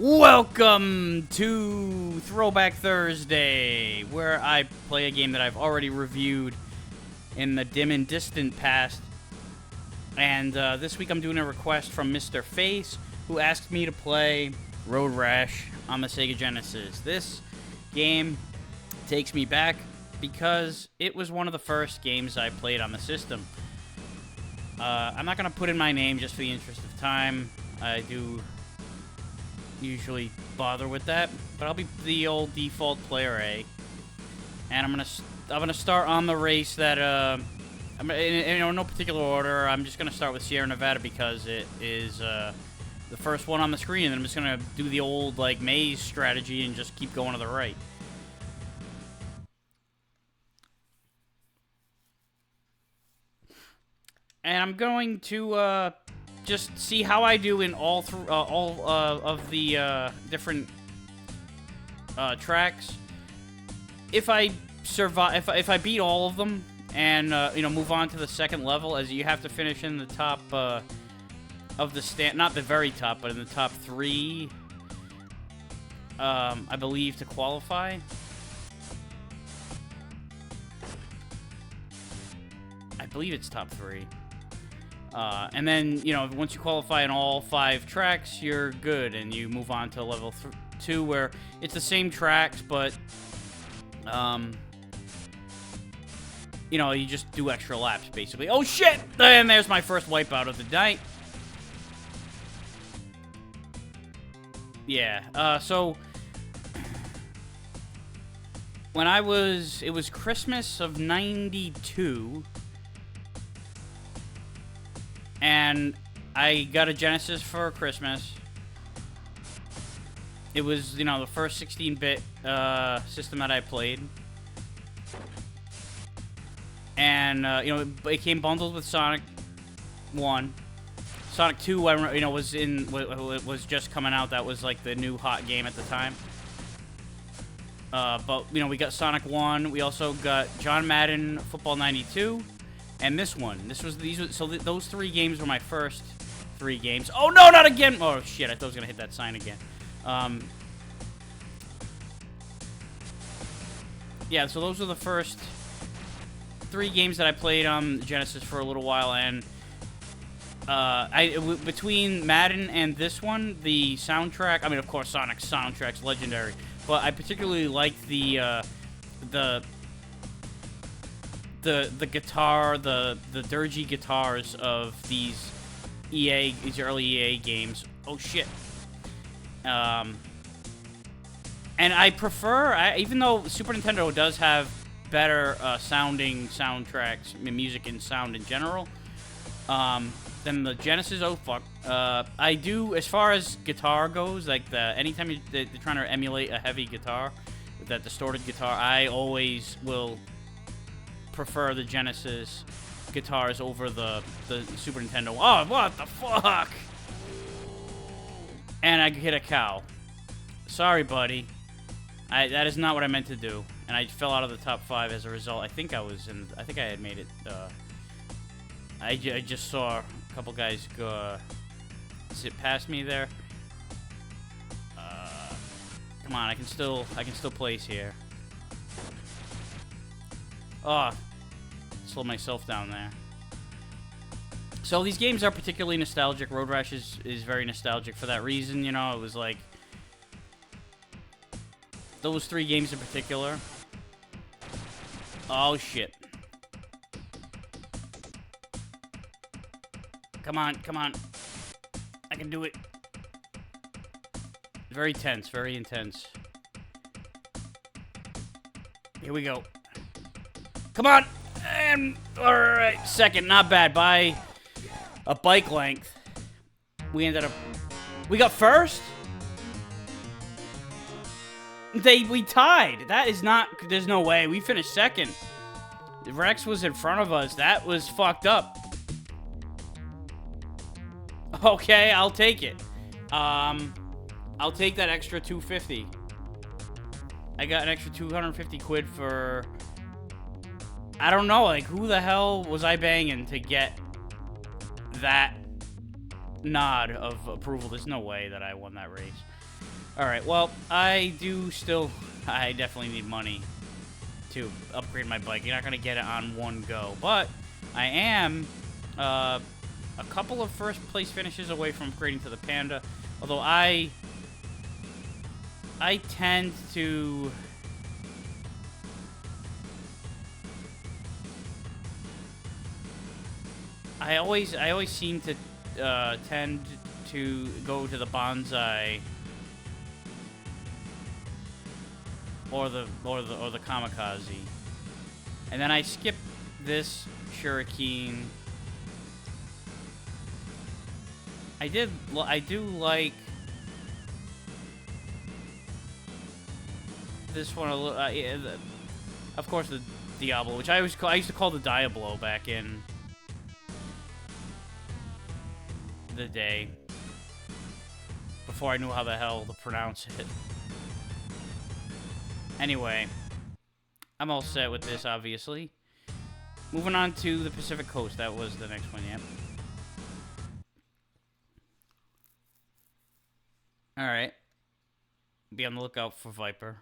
Welcome to Throwback Thursday, where I play a game that I've already reviewed in the dim and distant past. And this week I'm doing a request from Mr. Face, who asked me to play Road Rash on the Sega Genesis. This game takes me back because it was one of the first games I played on the system. I'm not going to put in my name just for the interest of time. I do usually bother with that, but I'll be the old default player A, and I'm gonna start on the race that in no particular order. I'm just gonna start with Sierra Nevada because it is the first one on the screen, and I'm just gonna do the old like maze strategy and just keep going to the right. And I'm going to just see how I do in all of the different tracks. If I survive, if I beat all of them, and move on to the second level, as you have to finish in the top of the not the very top, but in the top 3, I believe, to qualify. I believe it's top 3. And then, once you qualify in all 5 tracks, you're good, and you move on to level 2, where it's the same tracks, but, you just do extra laps, basically. Oh, shit! And there's my first wipeout of the night. Yeah, so when it was Christmas of '92, and I got a Genesis for Christmas. It was, the first 16-bit system that I played. And, it came bundled with Sonic 1. Sonic 2, was just coming out. That was, like, the new hot game at the time. But, we got Sonic 1. We also got John Madden Football 92. And this one. So those 3 games were my first 3 games. Oh, no, not again! Oh, shit, I thought I was going to hit that sign again. Yeah, so those were the first 3 games that I played on Genesis for a little while, and between Madden and this one, the soundtrack, of course, Sonic's soundtrack's legendary, but I particularly liked the guitar, the dirgy guitars of these early EA games. Oh shit. And I prefer, even though Super Nintendo does have better sounding soundtracks, music and sound in general, than the Genesis. Oh fuck. I do, as far as guitar goes, like anytime they're trying to emulate a heavy guitar, that distorted guitar, I always will prefer the Genesis guitars over the Super Nintendo. Oh, what the fuck? And I hit a cow. Sorry, buddy. That is not what I meant to do. And I fell out of the top 5 as a result. I think I had made it. I just saw a couple guys go zip past me there. Come on, I can still place here. Oh, slow myself down there. So these games are particularly nostalgic. Road Rash is very nostalgic for that reason. It was like those 3 games in particular. Oh shit. Come on, come on. I can do it. Very tense, very intense. Here we go. Come on! And, alright, second, not bad, by a bike length. We got first? We tied. That is not, there's no way. We finished second. Rex was in front of us. That was fucked up. Okay, I'll take it. I'll take that extra 250. I got an extra 250 quid for... I don't know, like, who the hell was I banging to get that nod of approval? There's no way that I won that race. Alright, well, I definitely need money to upgrade my bike. You're not going to get it on one go. But I am a couple of first place finishes away from upgrading to the Panda. Although I tend to... I always seem to tend to go to the Bonsai or the Kamikaze, and then I skip this Shuriken. I do like this one a little. Of course, the Diablo, which I used to call the Diablo back in the day, before I knew how the hell to pronounce it. Anyway, I'm all set with this, obviously. Moving on to the Pacific Coast. That was the next one, yep. Alright. Be on the lookout for Viper.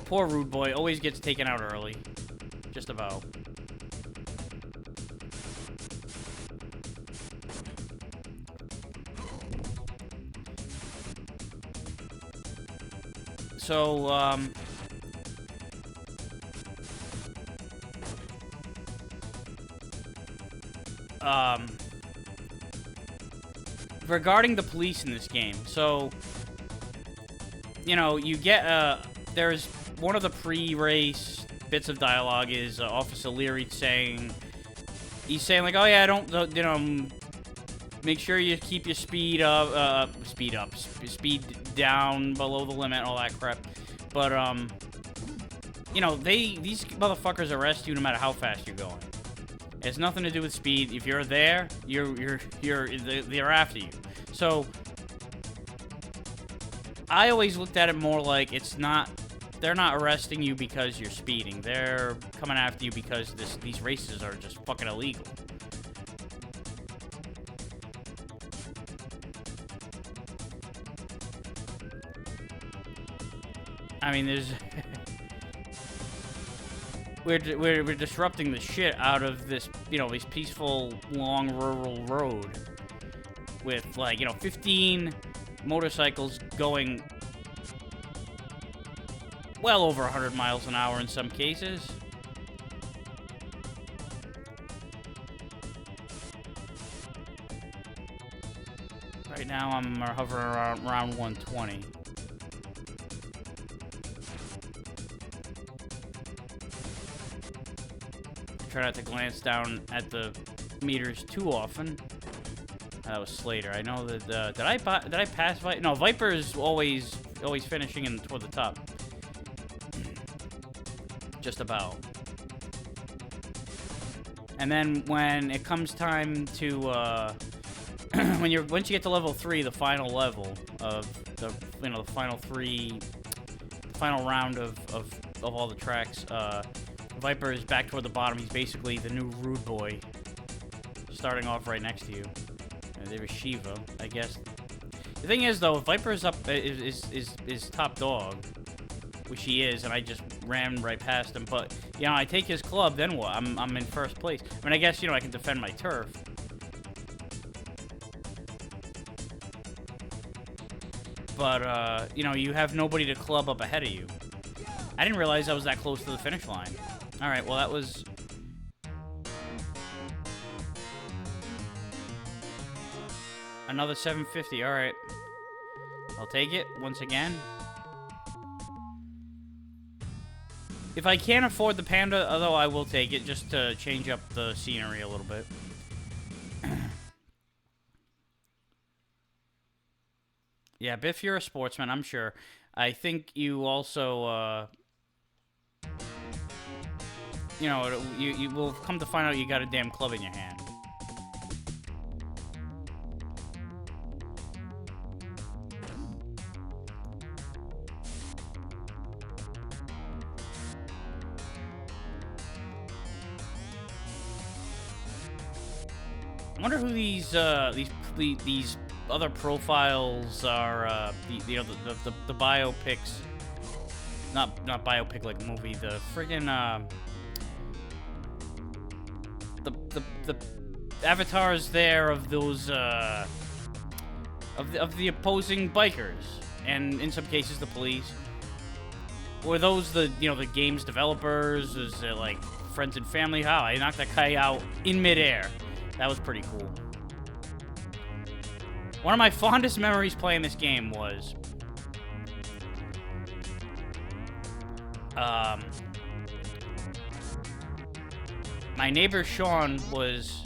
Poor Rude Boy always gets taken out early. Just about. So, regarding the police in this game, so, you know, you get, there's one of the pre-race bits of dialogue is Officer Leary saying, he's saying, like, oh yeah, don't you know, make sure you keep your speed down below the limit, all that crap. But, you know, these motherfuckers arrest you no matter how fast you're going. It has nothing to do with speed. If you're there, they're after you. So, I always looked at it more like they're not arresting you because you're speeding. They're coming after you because these races are just fucking illegal. I mean, there's... we're disrupting the shit out of this, you know, this peaceful, long, rural road with, like, you know, 15 motorcycles going well over 100 miles an hour in some cases. Right now, I'm hovering around 120. Try not to glance down at the meters too often. That was Slater. I know that. Did I pass Viper? No, Viper is always finishing toward the top. Just about. And then when it comes time to once you get to level 3, the final level of the the final round of all the tracks. Viper is back toward the bottom. He's basically the new Rude Boy, starting off right next to you. And there was Shiva, I guess. The thing is, though, if Viper's up is top dog, which he is, and I just ran right past him. But you know, I take his club, then what? I'm in first place. I mean, I guess, you know, I can defend my turf. But you know, you have nobody to club up ahead of you. I didn't realize I was that close to the finish line. Alright, well that was... another 750, alright. I'll take it, once again. If I can't afford the Panda, although I will take it, just to change up the scenery a little bit. Yeah, Biff, you're a sportsman, I'm sure. I think you also, you know, you will come to find out you got a damn club in your hand. I wonder who these other profiles are the biopics. Not biopic like a movie. The friggin' the avatars there of those of the opposing bikers, and in some cases the police, or those the game's developers. Is like friends and family. How I knocked that guy out in midair. That was pretty cool. One of my fondest memories playing this game was my neighbor Sean was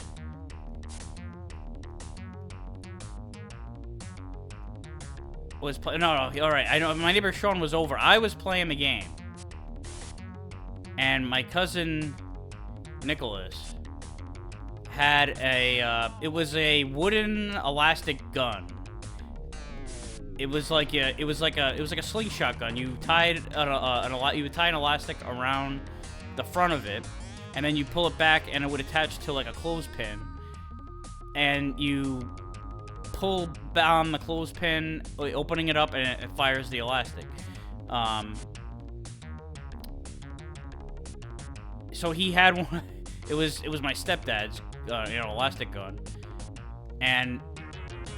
all right. I know my neighbor Sean was over. I was playing the game, and my cousin Nicholas had it was a wooden elastic gun. It was like a slingshot gun. You tied you would tie an elastic around the front of it, and then you pull it back, and it would attach to like a clothespin. And you pull down the clothespin, opening it up, and it fires the elastic. So he had one. It was my stepdad's elastic gun, and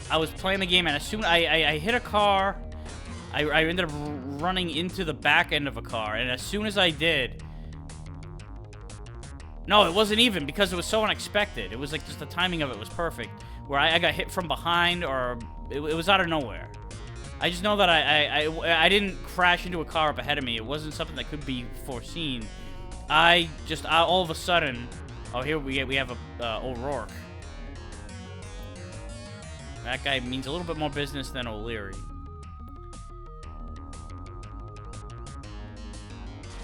I was playing the game, and as soon I hit a car, I ended up running into the back end of a car, and as soon as I did, no, it wasn't even, because it was so unexpected. It was like just the timing of it was perfect, where I got hit from behind, or it was out of nowhere. I just know that I didn't crash into a car up ahead of me. It wasn't something that could be foreseen. I all of a sudden, oh, here we have a O'Rourke. That guy means a little bit more business than O'Leary.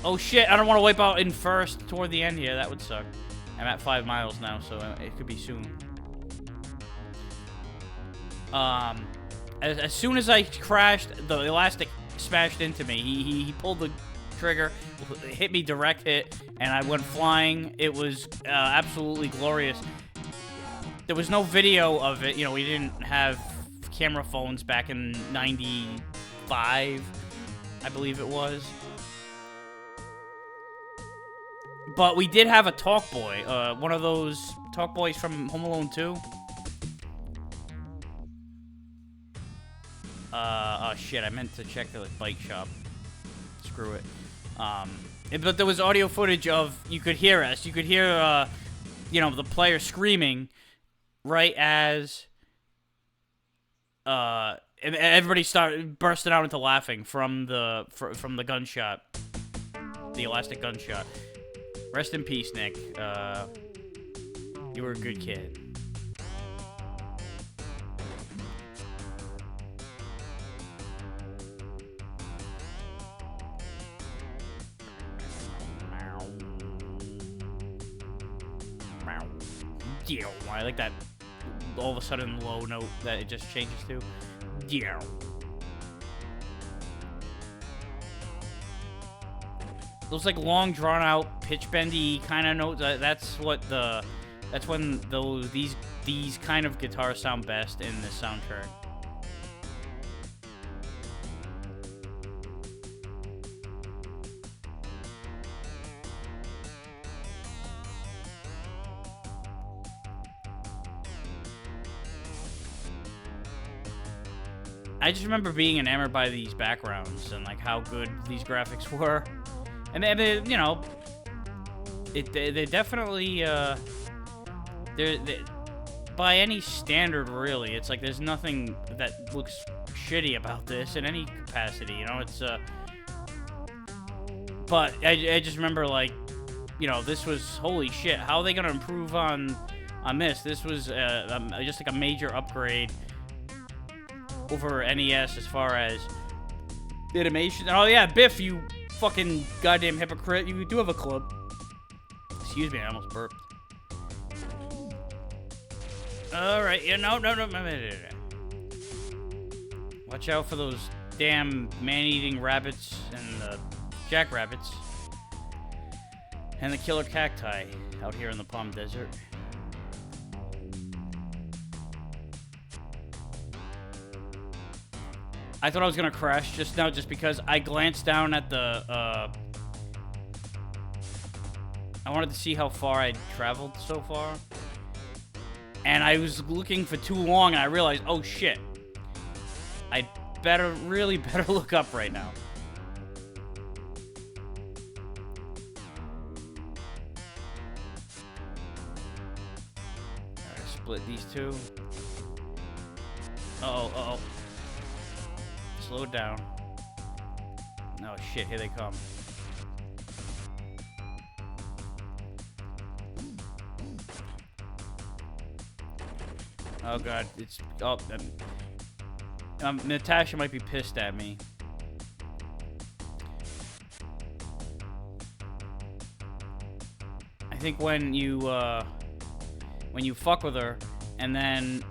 Oh shit, I don't want to wipe out in first toward the end here. That would suck. I'm at 5 miles now, so it could be soon. As soon as I crashed, the elastic smashed into me. He pulled the trigger, hit me direct hit, and I went flying. It was absolutely glorious. There was no video of it. We didn't have camera phones back in '95, I believe it was. But we did have a talk boy, one of those talk boys from Home Alone 2. Oh shit, I meant to check the bike shop. Screw it. But there was audio footage of, you could hear us. You could hear, the player screaming right as, and everybody started bursting out into laughing from the gunshot, the elastic gunshot. Rest in peace, Nick. You were a good kid. I like that all of a sudden low note that it just changes to. Those like long drawn out pitch bendy kind of notes. That's when these kind of guitars sound best in this soundtrack. I just remember being enamored by these backgrounds and like how good these graphics were, and they definitely they're by any standard really. It's like there's nothing that looks shitty about this in any capacity. It's but I just remember like this was holy shit. How are they gonna improve on this? This was just like a major upgrade over NES as far as animation. Oh yeah, Biff, you fucking goddamn hypocrite. You do have a club. Excuse me, I almost burped. Alright, yeah, no. Watch out for those damn man-eating rabbits and the jackrabbits. And the killer cacti out here in the Palm Desert. I thought I was gonna crash just now just because I glanced down at the, I wanted to see how far I'd traveled so far. And I was looking for too long and I realized, oh shit. I really better look up right now. Alright, split these two. Uh-oh. Slow down. Oh shit, here they come. Oh god, it's... Oh, Natasha might be pissed at me. I think when you fuck with her, and then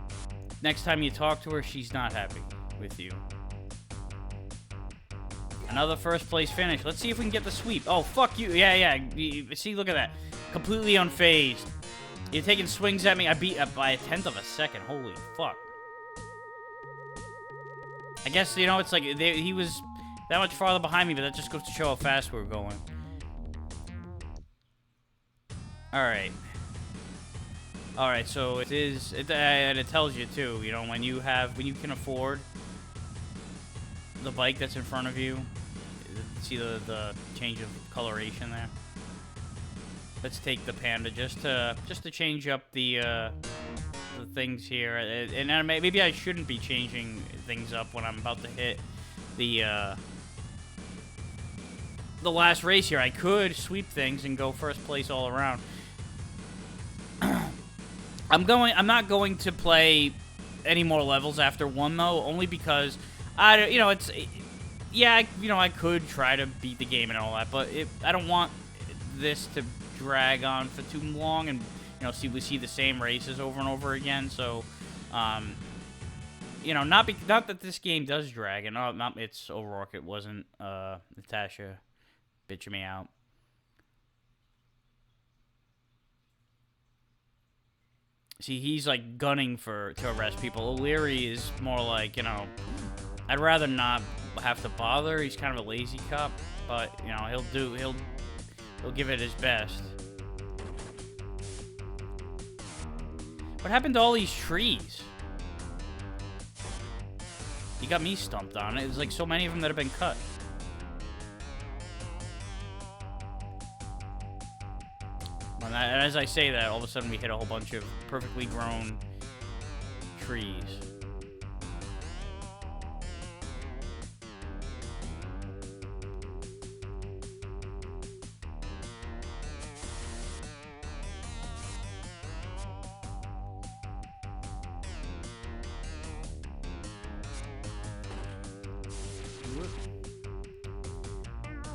next time you talk to her, she's not happy with you. Another first place finish. Let's see if we can get the sweep. Oh, fuck you. Yeah. See, look at that. Completely unfazed. You're taking swings at me. I beat by a 1/10 of a second. Holy fuck. I guess, you know, it's like he was that much farther behind me, but that just goes to show how fast we were going. Alright. Alright, so and it tells you too, you know, when you can afford the bike that's in front of you. See the change of coloration there? Let's take the Panda just to change up the things here, and maybe I shouldn't be changing things up when I'm about to hit the last race here. I could sweep things and go first place all around. I'm not going to play any more levels after 1 though, only because I could try to beat the game and all that, but I don't want this to drag on for too long, and we see the same races over and over again. So, not that this game does drag, and not it's O'Rourke. It wasn't Natasha bitching me out. See, he's like gunning to arrest people. O'Leary is more like, I'd rather not have to bother. He's kind of a lazy cop, but he'll give it his best. What happened to all these trees? You got me stumped on it. There's like so many of them that have been cut. And as I say that, all of a sudden we hit a whole bunch of perfectly grown trees.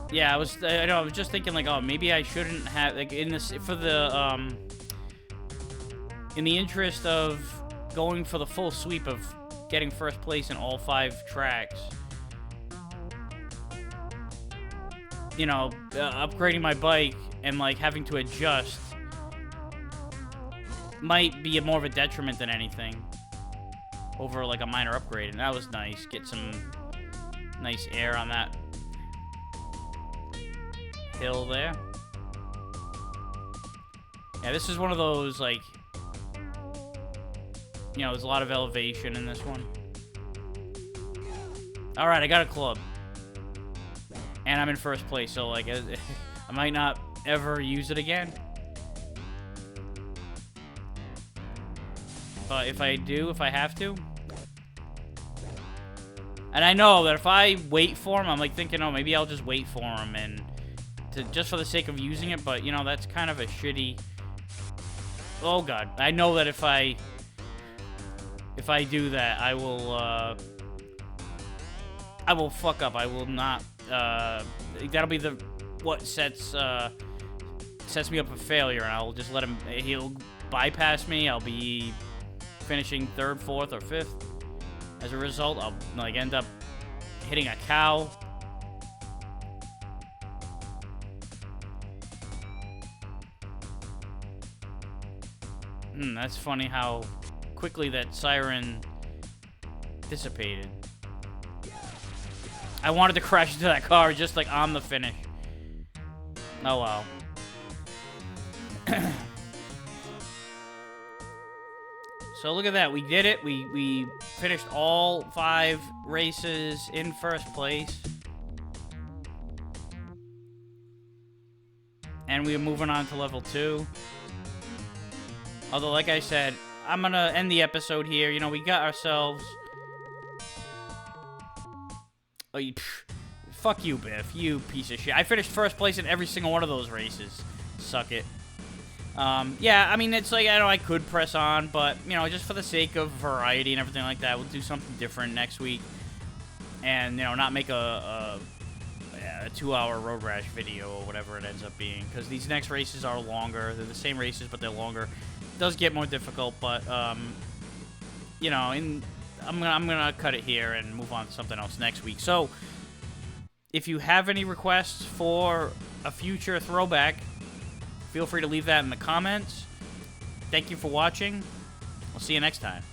Yeah, I was just thinking like, oh, maybe I shouldn't have like in the interest of going for the full sweep of getting first place in all 5 tracks. Upgrading my bike and like having to adjust might be more of a detriment than anything over like a minor upgrade, and that was nice. Get some nice air on that hill there. Yeah, this is one of those, like, there's a lot of elevation in this one. Alright, I got a club. And I'm in first place, so, like, I might not ever use it again. But if I have to. And I know that if I wait for him, I'm, like, thinking, oh, maybe I'll just wait for him and just for the sake of using it, but that's kind of a shitty. Oh god, I know that if I do that, I will fuck up. I will not. That'll be what sets me up for failure, and I'll just let him. He'll bypass me. I'll be finishing 3rd, 4th, or 5th. As a result, I'll like end up hitting a cow. That's funny how quickly that siren dissipated. I wanted to crash into that car just like on the finish. Oh well. So look at that, we did it. We finished all 5 races in first place. And we are moving on to level 2. Although, like I said, I'm gonna end the episode here. You know, we got ourselves... Oh, fuck you, Biff. You piece of shit. I finished first place in every single one of those races. Suck it. Yeah, I mean, it's like, I know I could press on, but, you know, just for the sake of variety and everything like that, we'll do something different next week. And, you know, not make a 2-hour Road Rash video or whatever it ends up being. Because these next races are longer. They're the same races, but they're longer. It does get more difficult, but, you know, I'm gonna cut it here and move on to something else next week. So, if you have any requests for a future throwback, feel free to leave that in the comments. Thank you for watching. We'll see you next time.